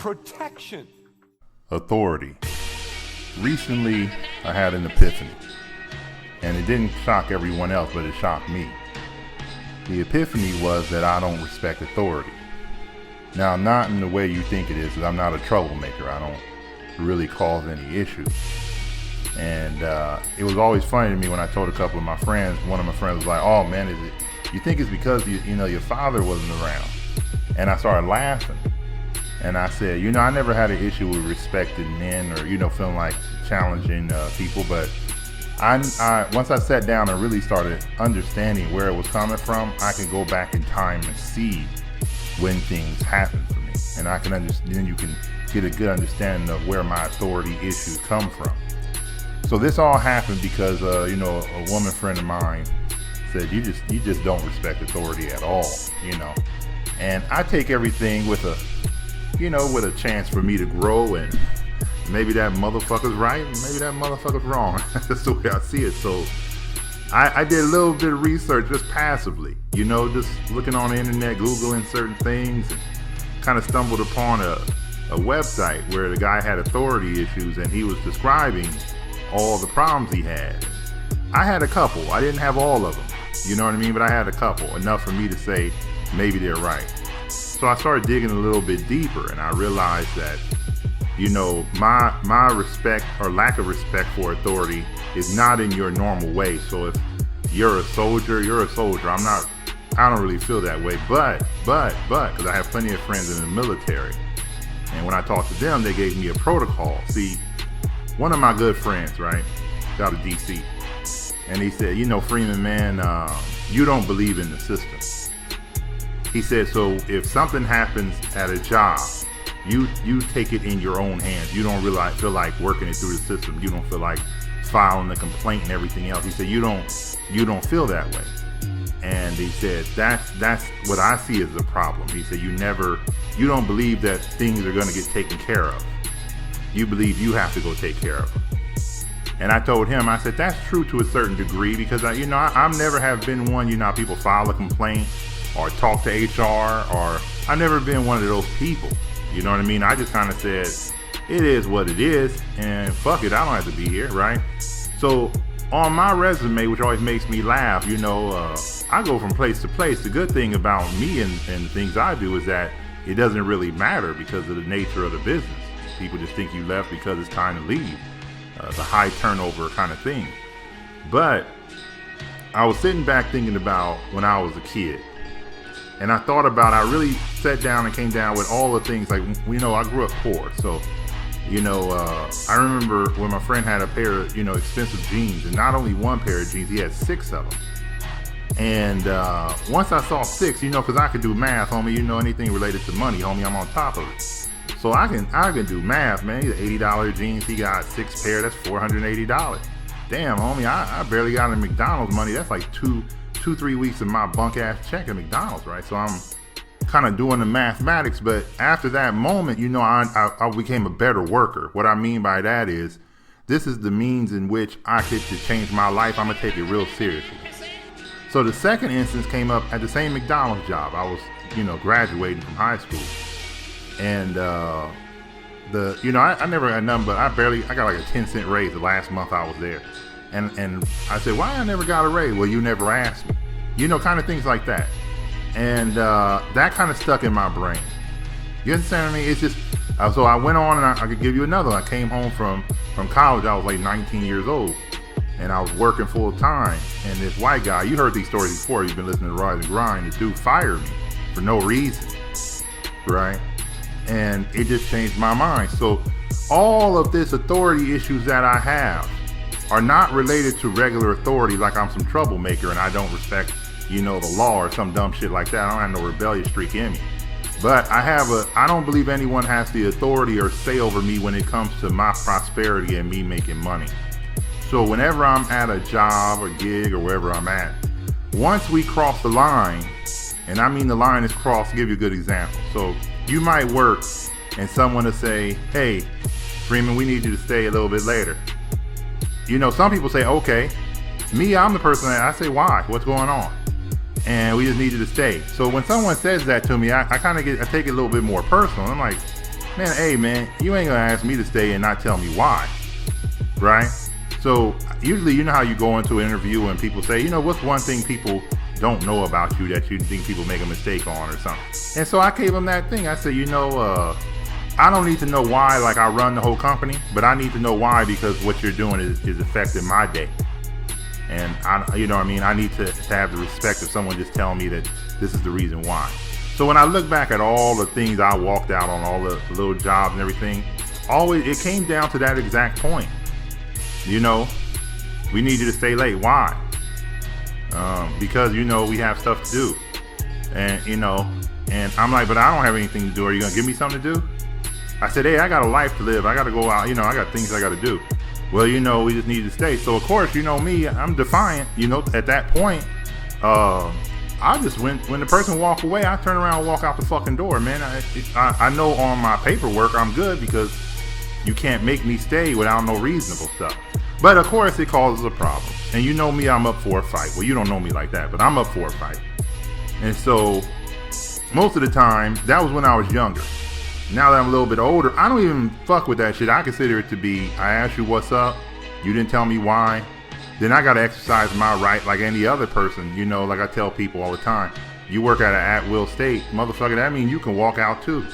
protection. Authority. Recently, I had an epiphany. And it didn't shock everyone else, but it shocked me. The epiphany was that I don't respect authority. Now, not in the way you think it is, because I'm not a troublemaker. I don't really cause any issues. And it was always funny to me when I told a couple of my friends. One of my friends was like, "Oh man, you think it's because your father wasn't around?" And I started laughing. And I said, I never had an issue with respecting men or feeling like challenging people. But I once I sat down and really started understanding where it was coming from, I can go back in time and see when things happen for me, and I can understand. Then you can get a good understanding of where my authority issues come from. So this all happened because a woman friend of mine said, you just don't respect authority at all, and I take everything with a chance for me to grow, and maybe that motherfucker's right and maybe that motherfucker's wrong. That's the way I see it. So I did a little bit of research just passively, just looking on the internet, Googling certain things, and kind of stumbled upon a website where the guy had authority issues, and he was describing all the problems he had. I had a couple. I didn't have all of them, you know what I mean? But I had a couple, enough for me to say maybe they're right. So I started digging a little bit deeper, and I realized that my respect or lack of respect for authority is not in your normal way. So if you're a soldier, you're a soldier. I don't really feel that way, but because I have plenty of friends in the military, and when I talked to them, they gave me a protocol. See, one of my good friends, right, out of DC, and he said, Freeman, man, you don't believe in the system. He said, so if something happens at a job, you take it in your own hands. You don't really feel like working it through the system. You don't feel like filing the complaint and everything else. He said, you don't feel that way. And he said, that's what I see as the problem. He said, you don't believe that things are going to get taken care of. You believe you have to go take care of them. And I told him, I said, that's true to a certain degree, because I never have been one, people file a complaint or talk to HR, or I've never been one of those people. You know what I mean? I just kind of said, it is what it is, and fuck it, I don't have to be here, right? So on my resume, which always makes me laugh, I go from place to place. The good thing about me and things I do is that it doesn't really matter because of the nature of the business. People just think you left because it's time to leave. It's a high turnover kind of thing. But I was sitting back thinking about when I was a kid. And I thought about, I really sat down and came down with all the things, like, I grew up poor. So, I remember when my friend had a pair of, expensive jeans, and not only one pair of jeans, he had 6 of them. And once I saw 6, because I could do math, homie, anything related to money, homie, I'm on top of it. So I can do math, man. He's $80 jeans, he got 6 pair, that's $480. Damn, homie, I barely got any McDonald's money. That's like 2-3 weeks of my bunk ass check at McDonald's, right? So I'm kind of doing the mathematics, but after that moment, I became a better worker. What I mean by that is, this is the means in which I get to change my life. I'm gonna take it real seriously. So the second instance came up at the same McDonald's job. I was, graduating from high school. And I never had nothing, but I got like a 10-cent raise the last month I was there. And I said, why I never got a raise? Well, you never asked me. Kind of things like that. And that kind of stuck in my brain. You understand what I mean? It's just, so I went on, and I could give you another one. I came home from college. I was like 19 years old. And I was working full time. And this white guy, you heard these stories before. You've been listening to Rise and Grind. The dude fired me for no reason. Right? And it just changed my mind. So all of this authority issues that I have are not related to regular authority, like I'm some troublemaker and I don't respect, the law or some dumb shit like that. I don't have no rebellious streak in me. But I don't believe anyone has the authority or say over me when it comes to my prosperity and me making money. So whenever I'm at a job or gig or wherever I'm at, once we cross the line, and I mean the line is crossed, I'll give you a good example. So you might work and someone will say, hey, Freeman, we need you to stay a little bit later. Some people say, okay. Me, I'm the person that I say, why? What's going on? And we just need you to stay. So when someone says that to me, I take it a little bit more personal. I'm like, man, hey man, you ain't gonna ask me to stay and not tell me why, right? So usually, you know how you go into an interview and people say, you know, what's one thing people don't know about you that you think people make a mistake on or something? And so I gave them that thing. I said, you know, I don't need to know why, like I run the whole company, but I need to know why, because what you're doing is affecting my day. And you know what I mean? I need to have the respect of someone just telling me that this is the reason why. So when I look back at all the things I walked out on, all the little jobs and everything, always it came down to that exact point. You know, we need you to stay late. Why? Because, you know, we have stuff to do. And, you know, and I'm like, but I don't have anything to do. Are you going to give me something to do? I said, hey, I got a life to live. I got to go out. You know, I got things I got to do. Well, you know, we just need to stay. So, of course, you know me, I'm defiant. You know, at that point, I just when the person walked away, I turn around and walk out the fucking door, man. I know on my paperwork I'm good because you can't make me stay without no reasonable stuff. But of course it causes a problem. And you know me, I'm up for a fight. Well, you don't know me like that, but I'm up for a fight. And so most of the time, that was when I was younger. Now that I'm a little bit older, I don't even fuck with that shit. I consider it to be, I asked you what's up, you didn't tell me why, then I gotta exercise my right like any other person. You know, like I tell people all the time, you work at an at-will state, motherfucker, that means you can walk out too.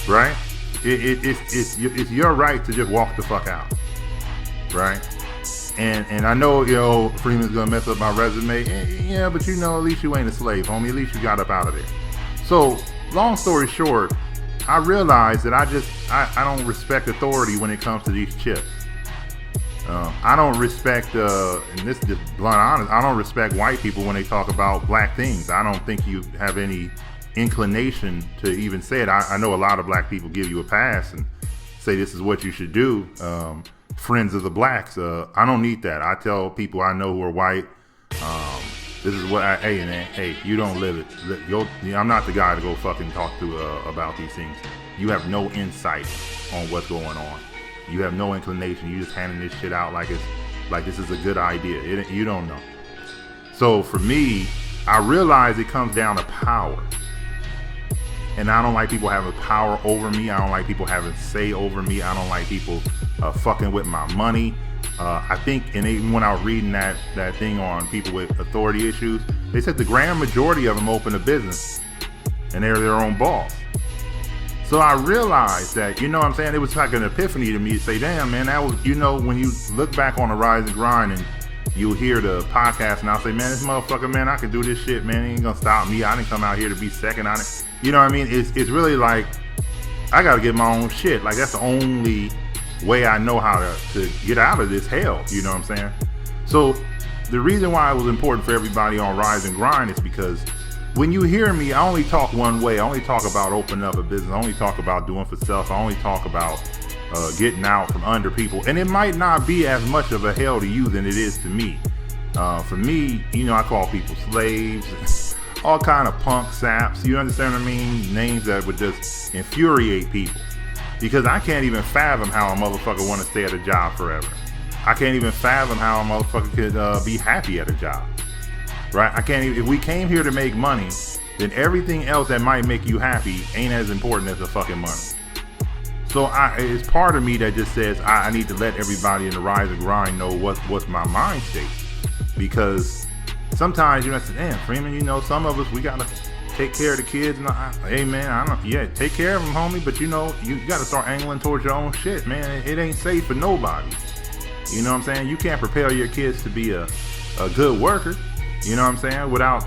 Right? It's your right to just walk the fuck out. Right? And I know, you know, Freeman's gonna mess up my resume. Yeah, but you know, at least you ain't a slave, homie. At least you got up out of there. So, long story short, I realized that I don't respect authority when it comes to these chips. I don't respect, and this is just blunt honest, I don't respect white people when they talk about black things. I don't think you have any inclination to even say it. I know a lot of black people give you a pass and say this is what you should do. Friends of the blacks, I don't need that. I tell people I know who are white, this is what hey man, hey, you don't live it. I'm not the guy to go fucking talk to about these things. You have no insight on what's going on. You have no inclination. You just handing this shit out like this is a good idea. You don't know. So for me, I realize it comes down to power. And I don't like people having power over me. I don't like people having say over me. I don't like people fucking with my money. I think, and even when I was reading that thing on people with authority issues, they said the grand majority of them open a business and they're their own boss. So I realized that, you know what I'm saying, it was like an epiphany to me to say, damn, man, that was, you know, when you look back on the Rise and Grind and you hear the podcast and I'll say, man, this motherfucker, man, I can do this shit, man, it ain't gonna stop me. I didn't come out here to be second on it. You know what I mean? It's really like, I gotta get my own shit. Like, that's the only way I know how to get out of this hell, you know what I'm saying? So the reason why it was important for everybody on Rise and Grind is because when you hear me, I only talk one way. I only talk about opening up a business. I only talk about doing for self. I only talk about getting out from under people. And it might not be as much of a hell to you than it is to me. For me, you know, I call people slaves, all kind of punk saps. You understand what I mean? Names that would just infuriate people. Because I can't even fathom how a motherfucker want to stay at a job forever. I can't even fathom how a motherfucker could be happy at a job. Right? I can't even, if we came here to make money, then everything else that might make you happy ain't as important as the fucking money. So it's part of me that just says I need to let everybody in the Rise and Grind know what's my mind state. Because sometimes you know, damn, Freeman, you know, some of us, we gotta take care of the kids. And hey man, take care of them, homie. But you know, you gotta start angling towards your own shit, man. It ain't safe for nobody. You know what I'm saying? You can't prepare your kids to be a good worker. You know what I'm saying? Without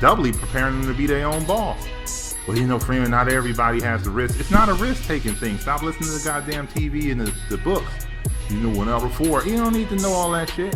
doubly preparing them to be their own boss. Well, you know, Freeman, not everybody has the risk. It's not a risk-taking thing. Stop listening to the goddamn TV and the books. You know, when I was before, you don't need to know all that shit.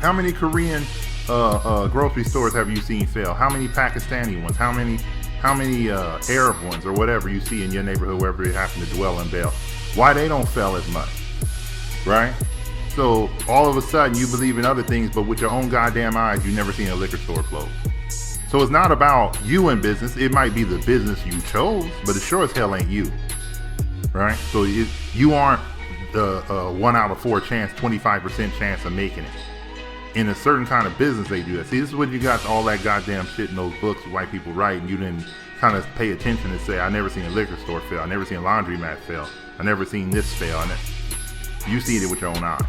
How many Korean grocery stores have you seen fail? How many Pakistani ones? How many Arab ones or whatever you see in your neighborhood, wherever you happen to dwell and bail? Why they don't fail as much, right? So all of a sudden you believe in other things, but with your own goddamn eyes, you never seen a liquor store close. So it's not about you in business. It might be the business you chose, but it sure as hell ain't you, right? So you aren't the 1 out of 4 chance, 25% chance of making it. In a certain kind of business, they do that. See, this is what you got all that goddamn shit in those books white people write, and you didn't kind of pay attention and say, I never seen a liquor store fail. I never seen a laundromat fail. I never seen this fail. You see it with your own eyes.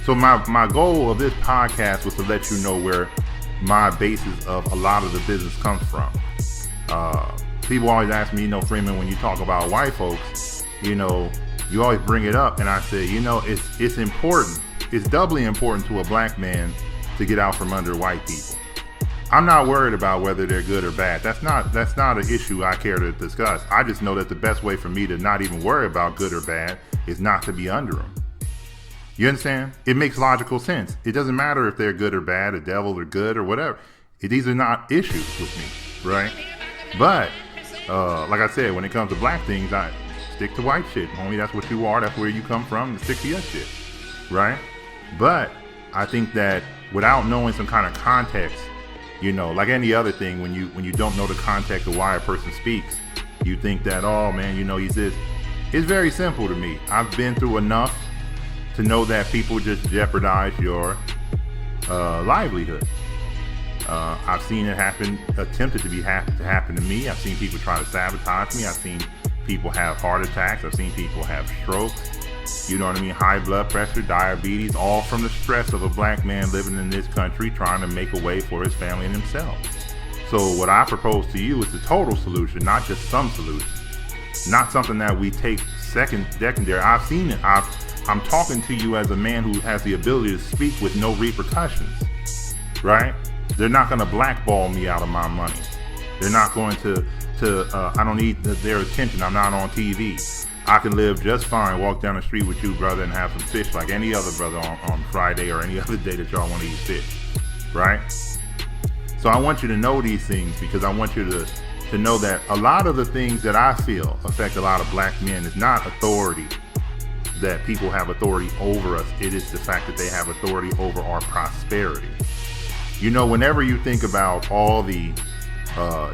So my goal of this podcast was to let you know where my basis of a lot of the business comes from. People always ask me, Freeman, when you talk about white folks, you always bring it up. And I say, it's important. It's doubly important to a black man to get out from under white people. I'm not worried about whether they're good or bad. That's not an issue I care to discuss. I just know that the best way for me to not even worry about good or bad is not to be under them. You understand? It makes logical sense. It doesn't matter if they're good or bad, the devil or good or whatever. These are not issues with me, right? But like I said, when it comes to black things, I stick to white shit. Homie, that's what you are. That's where you come from. Stick to your shit, right? But I think that without knowing some kind of context, like any other thing, when you don't know the context of why a person speaks, you think that, oh man, he's this. It's very simple to me. I've been through enough to know that people just jeopardize your livelihood. I've seen it happen, attempted to happen to me. I've seen people try to sabotage me. I've seen people have heart attacks. I've seen people have strokes. You know what I mean? High blood pressure, diabetes, all from the stress of a black man living in this country trying to make a way for his family and himself. So what I propose to you is the total solution, not just some solution. Not something that we take secondary. I've seen it. I'm talking to you as a man who has the ability to speak with no repercussions, right? They're not going to blackball me out of my money. They're not going to I don't need their attention. I'm not on TV. I can live just fine, walk down the street with you, brother, and have some fish like any other brother on Friday or any other day that y'all want to eat fish, right? So I want you to know these things because I want you to know that a lot of the things that I feel affect a lot of black men is not authority, that people have authority over us. It is the fact that they have authority over our prosperity. Whenever you think about all the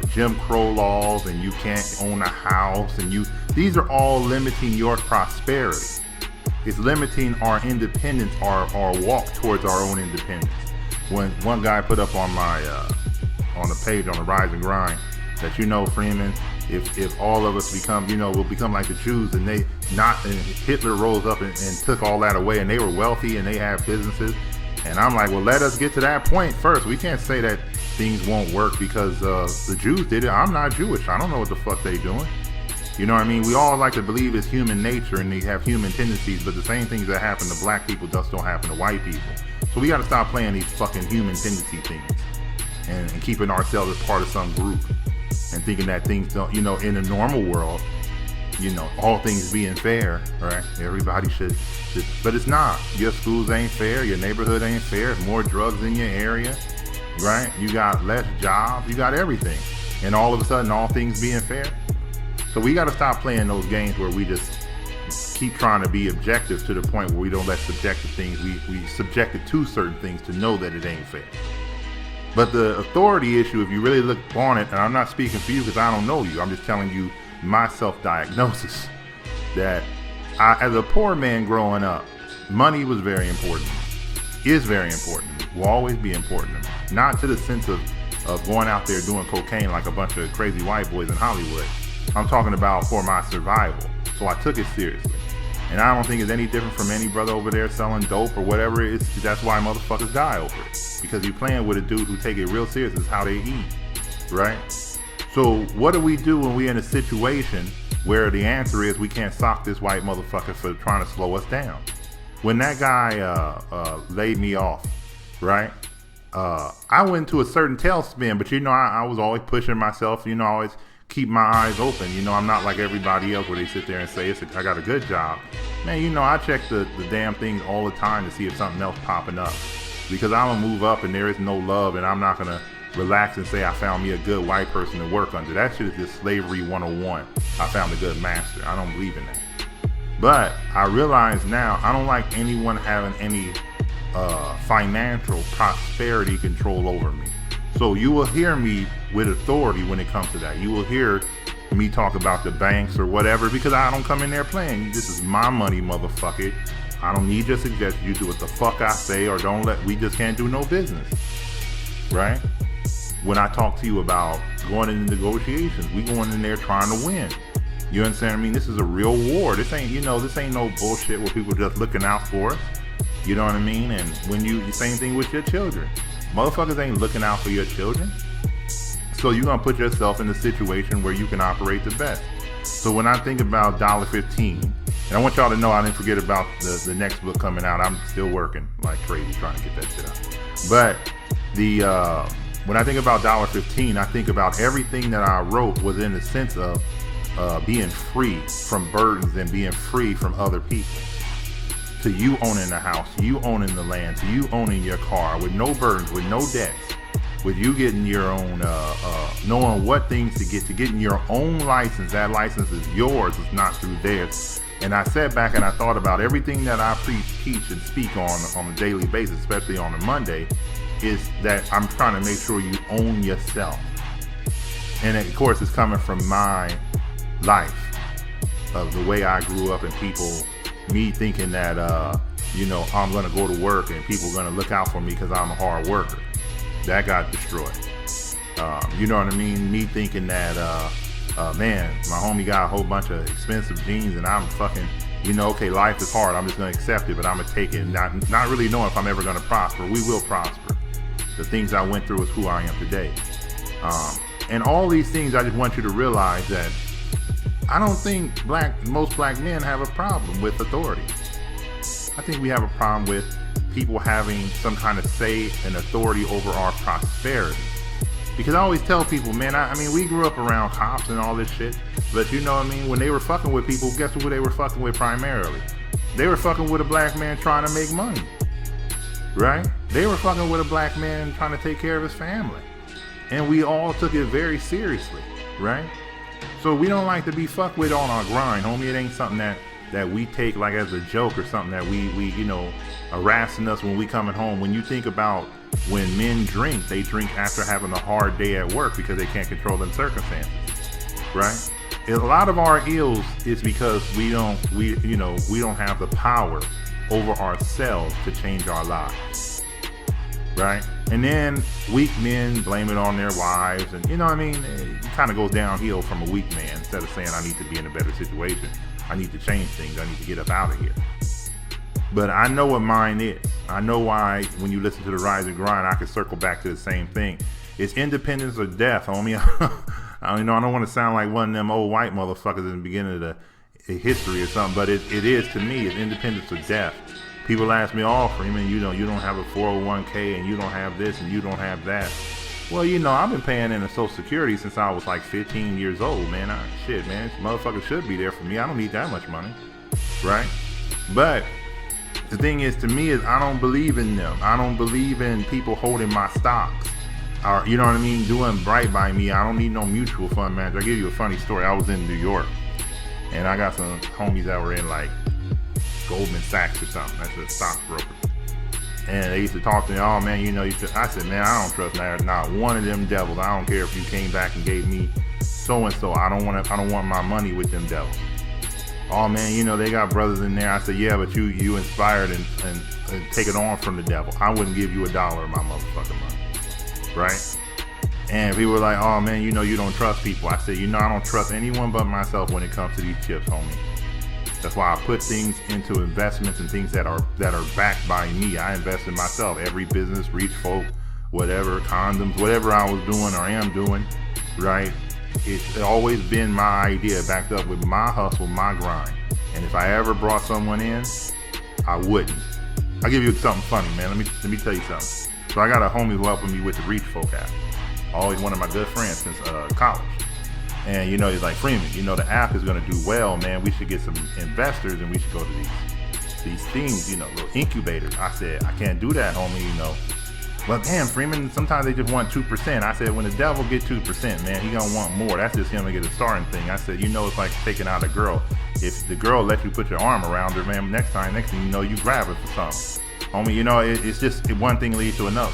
Jim Crow laws and you can't own a house and these are all limiting your prosperity. It's limiting our independence, our walk towards our own independence. When one guy put up on my on the page on the Rise and Grind that Freeman, if all of us become we'll become like the Jews and Hitler rose up and took all that away and they were wealthy and they have businesses. And I'm like, well, let us get to that point first. We can't say that things won't work because the Jews did it. I'm not Jewish. I don't know what the fuck they doing. You know what I mean? We all like to believe it's human nature and they have human tendencies, but the same things that happen to black people just don't happen to white people. So we got to stop playing these fucking human tendency things and keeping ourselves as part of some group and thinking that things don't, in a normal world, all things being fair, right? Everybody should, but it's not. Your schools ain't fair. Your neighborhood ain't fair. There's more drugs in your area, right? You got less jobs. You got everything. And all of a sudden, all things being fair. So we got to stop playing those games where we just keep trying to be objective to the point where we don't let subjective things, we subject it to certain things to know that it ain't fair. But the authority issue, if you really look on it, and I'm not speaking for you because I don't know you, I'm just telling you my self-diagnosis, that as a poor man growing up, money was very important to me, is very important to me, will always be important to me. Not to the sense of going out there doing cocaine like a bunch of crazy white boys in Hollywood. I'm talking about for my survival. So I took it seriously. And I don't think it's any different from any brother over there selling dope or whatever it is. That's why motherfuckers die over it. Because you're playing with a dude who take it real serious. It's how they eat, right? So what do we do when we're in a situation where the answer is we can't sock this white motherfucker for trying to slow us down? When that guy laid me off, right? I went into a certain tailspin, but I was always pushing myself, always keep my eyes open. I'm not like everybody else where they sit there and say, I got a good job. Man, I check the damn things all the time to see if something else popping up. Because I'm going to move up and there is no love and I'm not going to relax and say I found me a good white person to work under. That shit is just slavery 101. I found a good master. I don't believe in that. But I realize now I don't like anyone having any financial prosperity control over me. So you will hear me with authority when it comes to that. You will hear me talk about the banks or whatever because I don't come in there playing. This is my money, motherfucker. I don't need your suggestion. You do what the fuck I say or we just can't do no business. Right? when I talk to you about going into negotiations, we going in there trying to win. You understand what I mean? This is a real war. This ain't no bullshit where people just looking out for us. You know what I mean? And when the same thing with your children. Motherfuckers ain't looking out for your children. So you're gonna put yourself in a situation where you can operate the best. So when I think about $1.15, and I want y'all to know I didn't forget about the next book coming out. I'm still working like crazy trying to get that shit out. But when I think about $1.15, I think about everything that I wrote was in the sense of being free from burdens and being free from other people. To you owning the house, you owning the land, to you owning your car with no burdens, with no debts, with you getting your own, knowing what things to getting your own license. That license is yours, it's not through theirs. And I sat back and I thought about everything that I preach, teach, and speak on a daily basis, especially on a Monday, is that I'm trying to make sure you own yourself. And of course, it's coming from my life, of the way I grew up, and me thinking that, I'm going to go to work and people are going to look out for me because I'm a hard worker. That got destroyed. You know what I mean? Me thinking that, man, my homie got a whole bunch of expensive jeans and I'm fucking, okay, life is hard. I'm just going to accept it, but I'm going to take it. And not really knowing if I'm ever going to prosper. We will prosper. The things I went through is who I am today. And all these things, I just want you to realize that I don't think most black men have a problem with authority. I think we have a problem with people having some kind of say and authority over our prosperity. Because I always tell people, man, I mean, we grew up around cops and all this shit, but you know what I mean? When they were fucking with people, guess who they were fucking with primarily? They were fucking with a black man trying to make money, right? They were fucking with a black man trying to take care of his family. And we all took it very seriously, right? So we don't like to be fucked with on our grind, homie. It ain't something that we take like as a joke or something that we harassing us when we coming home. When you think about when men drink, they drink after having a hard day at work because they can't control them circumstances, right? A lot of our ills is because we don't have the power over ourselves to change our lives, right? And then weak men blame it on their wives, and you know what I mean? It kind of goes downhill from a weak man. Instead of saying I need to be in a better situation, I need to change things, I need to get up out of here. But I know what mine is. I know why when you listen to the Rise and Grind, I can circle back to the same thing. It's independence or death, homie. I don't want to sound like one of them old white motherfuckers in the beginning of the history or something, but it is to me. It's independence or death. People ask me, oh, Freeman, you don't have a 401k and you don't have this and you don't have that. Well, I've been paying into Social Security since I was like 15 years old, man. Shit, man, this motherfucker should be there for me. I don't need that much money, right? But the thing is, to me, is I don't believe in them. I don't believe in people holding my stocks. Or, you know what I mean, doing right by me. I don't need no mutual fund manager. I'll give you a funny story. I was in New York, and I got some homies that were in like Goldman Sachs or something. That's a stockbroker. And they used to talk to me, oh man, you should. I said, man, I don't trust not one of them devils. I don't care if you came back and gave me so and so. I don't want my money with them devils. Oh man, they got brothers in there. I said, yeah, but you inspired and take it on from the devil. I wouldn't give you $1 of my motherfucking money, right? And people were like, oh man, you don't trust people. I said, I don't trust anyone but myself when it comes to these chips, homie. That's why I put things into investments and things that are backed by me. I invest in myself. Every business, Reach Folk, whatever, condoms, whatever I was doing or am doing, right? It's always been my idea, backed up with my hustle, my grind. And if I ever brought someone in, I wouldn't. I'll give you something funny, man. Let me tell you something. So I got a homie who helping me with the Reach Folk app. Always one of my good friends since college. And he's like, Freeman, the app is going to do well, man. We should get some investors and we should go to these things, little incubators. I said, I can't do that, homie, But damn, Freeman, sometimes they just want 2%. I said, when the devil get 2%, man, he gonna want more. That's just him to get a starting thing. I said, it's like taking out a girl. If the girl lets you put your arm around her, man, next thing you know, you grab her for something. Homie, it's just one thing leads to another.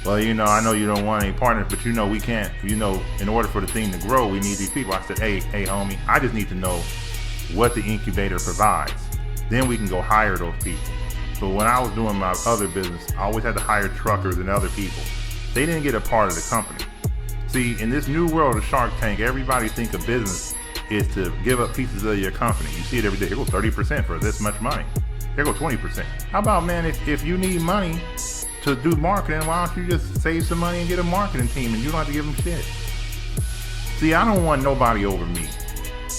Well, I know you don't want any partners, but we can't, in order for the thing to grow, we need these people. I said, hey, homie, I just need to know what the incubator provides. Then we can go hire those people. So when I was doing my other business, I always had to hire truckers and other people. they didn't get a part of the company. See, in this new world of Shark Tank, everybody think of business is to give up pieces of your company. You see it every day. Here goes 30% for this much money. Here goes 20%. How about, man, if you need money to do marketing, why don't you just save some money and get a marketing team and you don't have to give them shit? See, I don't want nobody over me.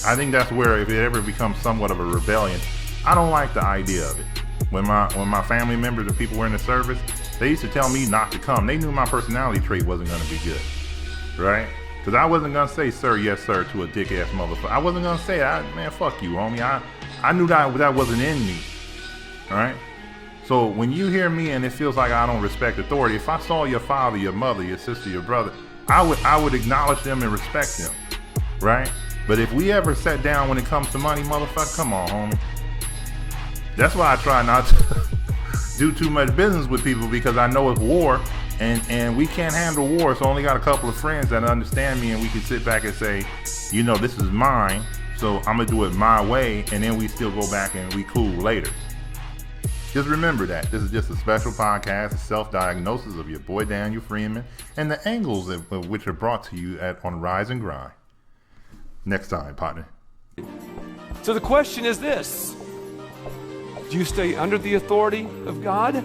I think that's where, if it ever becomes somewhat of a rebellion, I don't like the idea of it. When my family members and people were in the service, they used to tell me not to come. They knew my personality trait wasn't going to be good, right? Because I wasn't going to say, sir, yes, sir, to a dick-ass motherfucker. I wasn't going to say, man, fuck you, homie. I knew that wasn't in me, all right? So when you hear me and it feels like I don't respect authority, if I saw your father, your mother, your sister, your brother, I would acknowledge them and respect them, right? But if we ever sat down when it comes to money, motherfucker, come on, homie. That's why I try not to do too much business with people, because I know it's war, and we can't handle war. So I only got a couple of friends that understand me, and we can sit back and say, you know, this is mine, so I'm gonna do it my way, and then we still go back and we cool later. Just remember that this is just a special podcast, a self-diagnosis of your boy Daniel Freeman, and the angles of which are brought to you on Rise and Grind. Next time, partner. So the question is this: do you stay under the authority of God,